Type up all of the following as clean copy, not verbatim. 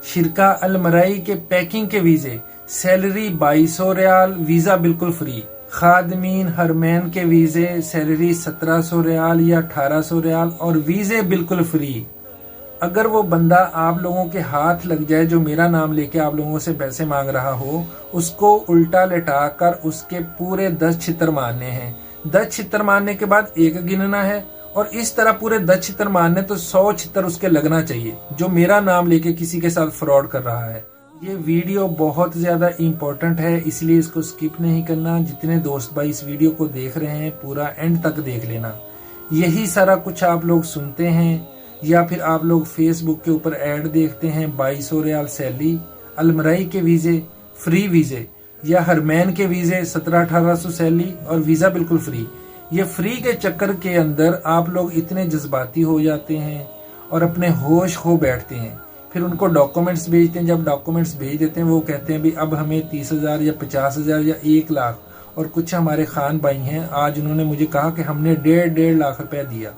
शिरका Almarai के packing के वीजे, salary 2200 riyal, visa बिल्कुल फ्री। खादमीन हरमैन के वीजे, सैलरी 1700 रियाल या 1800 रियाल और वीजे बिल्कुल फ्री। अगर वो बंदा आप लोगों के हाथ लग जाए जो मेरा नाम लेके आप लोगों से पैसे मांग रहा हो, उसको उल्टा लटा कर उसके पूरे 10 छितर मारने हैं। 10 छितर मारने के बाद एक गिनना है और इस तरह पूरे 10 छितर मारने तो 100 छितर उसके लगना चाहिए जो मेरा नाम लेके किसी के साथ फ्रॉड कर रहा है। ये वीडियो बहुत ज्यादा इम्पोर्टेंट है, इसलिए इसको स्किप नहीं करना। जितने दोस्त भाई इस वीडियो को देख रहे हैं पूरा एंड तक देख लेना। यही सारा कुछ आप लोग सुनते हैं या फिर आप लोग फेसबुक के ऊपर ऐड देखते हैं, 2200 रियाल सैलरी, अलमराई के वीजे फ्री वीजे, या हरमैन के वीजे 1700-1800 सैलरी और वीजा बिल्कुल फ्री। ये फ्री के चक्कर के अंदर आप लोग इतने जज्बाती हो जाते हैं और अपने होश खो बैठते हैं। फिर उनको डॉक्यूमेंट्स भेजते हैं, जब डॉक्यूमेंट्स भेज देते हैं वो कहते हैं भी अब हमें 30,000 या 50,000 या 1 लाख। और कुछ हमारे खान भाई हैं, आज उन्होंने मुझे कहा कि हमने 1.5 लाख रुपया दिया।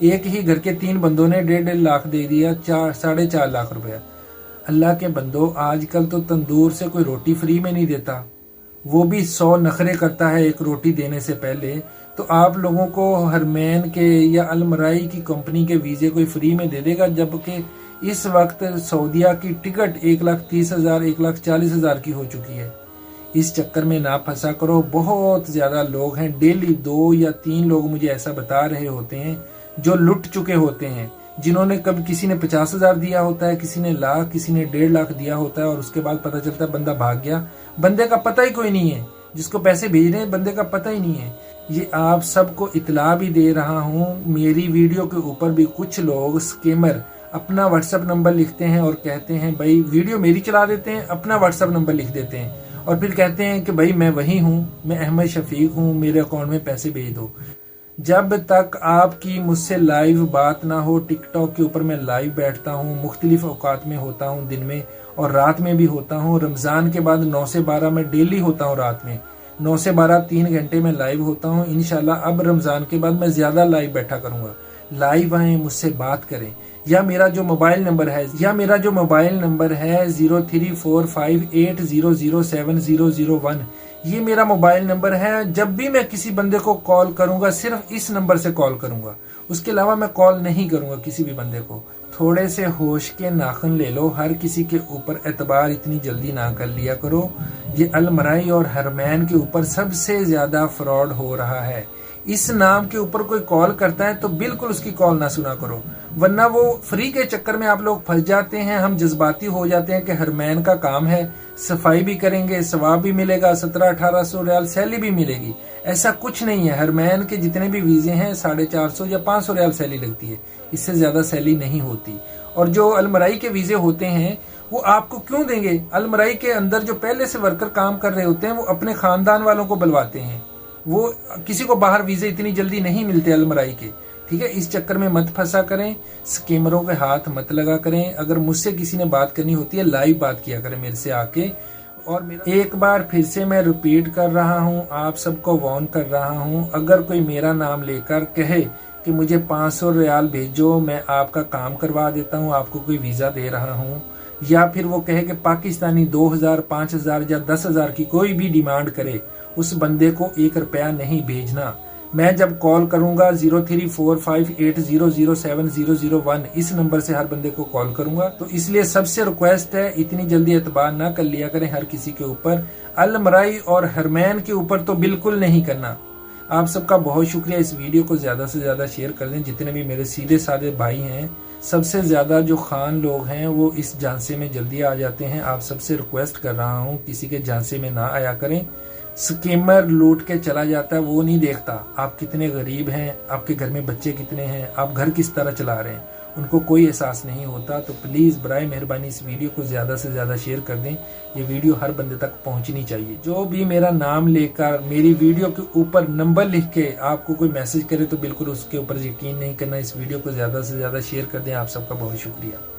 एक ही घर के 3 बंदों ने 1.5 लाख दे दिया, 4-4.5 लाख रुपया। अल्लाह के बंदो, आजकल तो तंदूर से कोई रोटी फ्री में नहीं देता, वो भी 100 नखरे करता है एक रोटी देने से पहले। तो आप लोगों को हरमैन के या अलमराई की कंपनी के वीजे कोई फ्री में दे देगा, जबकि इस वक्त सऊदीया की टिकट 1,30,000 1,40,000 की हो चुकी है। इस चक्कर में ना फंसा करो। बहुत ज्यादा लोग हैं, डेली 2 या 3 लोग मुझे ऐसा बता रहे होते हैं जो लुट चुके होते हैं, जिन्होंने कभी किसी ने 50,000 दिया होता है, किसी ने लाख, किसी ने 1.5 लाख दिया होता है और उसके बाद पता चलता है बंदा भाग गया। बंदे का पता ही कोई नहीं है, जिसको पैसे भेज रहे हैं बंदे का पता ही नहीं है। ये आप सबको इतला भी दे रहा हूँ। मेरी वीडियो के ऊपर भी कुछ लोग स्कैमर अपना व्हाट्सएप नंबर लिखते हैं और कहते हैं भाई, वीडियो मेरी चला देते हैं, अपना व्हाट्सएप नंबर लिख देते हैं और फिर कहते हैं कि भाई मैं वही हूँ, मैं अहमद शफीक हूँ, मेरे अकाउंट में पैसे भेज दो। जब तक आपकी मुझसे लाइव बात ना हो, टिकटॉक के ऊपर मैं लाइव बैठता हूँ, मुख्तलिफ औकात में होता हूँ, दिन में और रात में भी होता हूँ। रमजान के बाद 9 से 12 में डेली होता हूँ, रात में 9 से 12 3 घंटे में लाइव होता हूँ। इंशाल्लाह अब रमजान के बाद मैं ज्यादा लाइव बैठा करूंगा। लाइव आए, मुझसे बात करें। या मेरा जो मोबाइल नंबर है 034580070001, ये मेरा मोबाइल नंबर है। जब भी मैं किसी बंदे को कॉल करूंगा सिर्फ इस नंबर से कॉल करूंगा, उसके अलावा मैं कॉल नहीं करूंगा किसी भी बंदे को। थोड़े से होश के नाखुन ले लो, हर किसी के ऊपर एतबार इतनी जल्दी ना कर लिया करो। ये अलमराई और हरमैन के ऊपर सबसे ज्यादा फ्रॉड हो रहा है। इस नाम के ऊपर कोई कॉल करता है तो बिल्कुल उसकी कॉल ना सुना करो, वरना वो फ्री के चक्कर में आप लोग फंस जाते हैं। हम जज्बाती हो जाते हैं कि हरमैन का काम है, सफाई भी करेंगे, सवाब भी मिलेगा, 1700-1800 रियाल सैलरी भी मिलेगी। ऐसा कुछ नहीं है। हरमैन के जितने भी वीजे हैं 450 या 500 रियाल सैलरी लगती है, इससे ज्यादा सैलरी नहीं होती। और जो अलमराई के वीजे होते हैं वो आपको क्यों देंगे? अलमराई के अंदर जो पहले से वर्कर काम कर रहे होते हैं वो अपने खानदान वालों को बुलवाते हैं, वो किसी को बाहर वीजे इतनी जल्दी नहीं मिलते अलमराई के। ठीक है, इस चक्कर में मत फंसा करें, स्कैमरों के हाथ मत लगा करें। अगर मुझसे किसी ने बात करनी होती है लाइव बात किया करें मेरे से आके। और एक बार फिर से मैं रिपीट कर रहा हूं, आप सबको वार्न कर रहा हूं, अगर कोई मेरा नाम लेकर कहे कि मुझे 500 रियाल भेजो, मैं आपका काम करवा देता हूं, आपको कोई वीजा दे रहा हूं, या फिर वो कहे कि पाकिस्तानी 2,000, 5,000 या 10,000 की कोई भी डिमांड करे, उस बंदे को 1 रुपया नहीं भेजना। मैं जब कॉल करूंगा 034580070001, इस नंबर से हर बंदे को कॉल करूंगा। तो इसलिए सबसे रिक्वेस्ट है, इतनी जल्दी एतबार ना कर लिया करें हर किसी के ऊपर। अलमराई और हरमैन के ऊपर तो बिल्कुल नहीं करना। आप सबका बहुत शुक्रिया। इस वीडियो को ज्यादा से ज्यादा शेयर कर दें। जितने भी मेरे सीधे साधे भाई हैं, सबसे ज्यादा जो खान लोग हैं वो इस झांसे में जल्दी आ जाते हैं। आप सबसे रिक्वेस्ट कर रहा हूँ किसी के झांसे में ना आया करें। स्कैमर लूट के चला जाता है, वो नहीं देखता आप कितने गरीब हैं, आपके घर में बच्चे कितने हैं, आप घर किस तरह चला रहे हैं, उनको कोई एहसास नहीं होता। तो प्लीज बराए मेहरबानी इस वीडियो को ज्यादा से ज्यादा शेयर कर दें। ये वीडियो हर बंदे तक पहुंचनी चाहिए। जो भी मेरा नाम लेकर मेरी वीडियो के ऊपर नंबर लिख के आपको कोई मैसेज करे तो बिल्कुल उसके ऊपर यकीन नहीं करना। इस वीडियो को ज्यादा से ज्यादा शेयर कर दें। आप सबका बहुत शुक्रिया।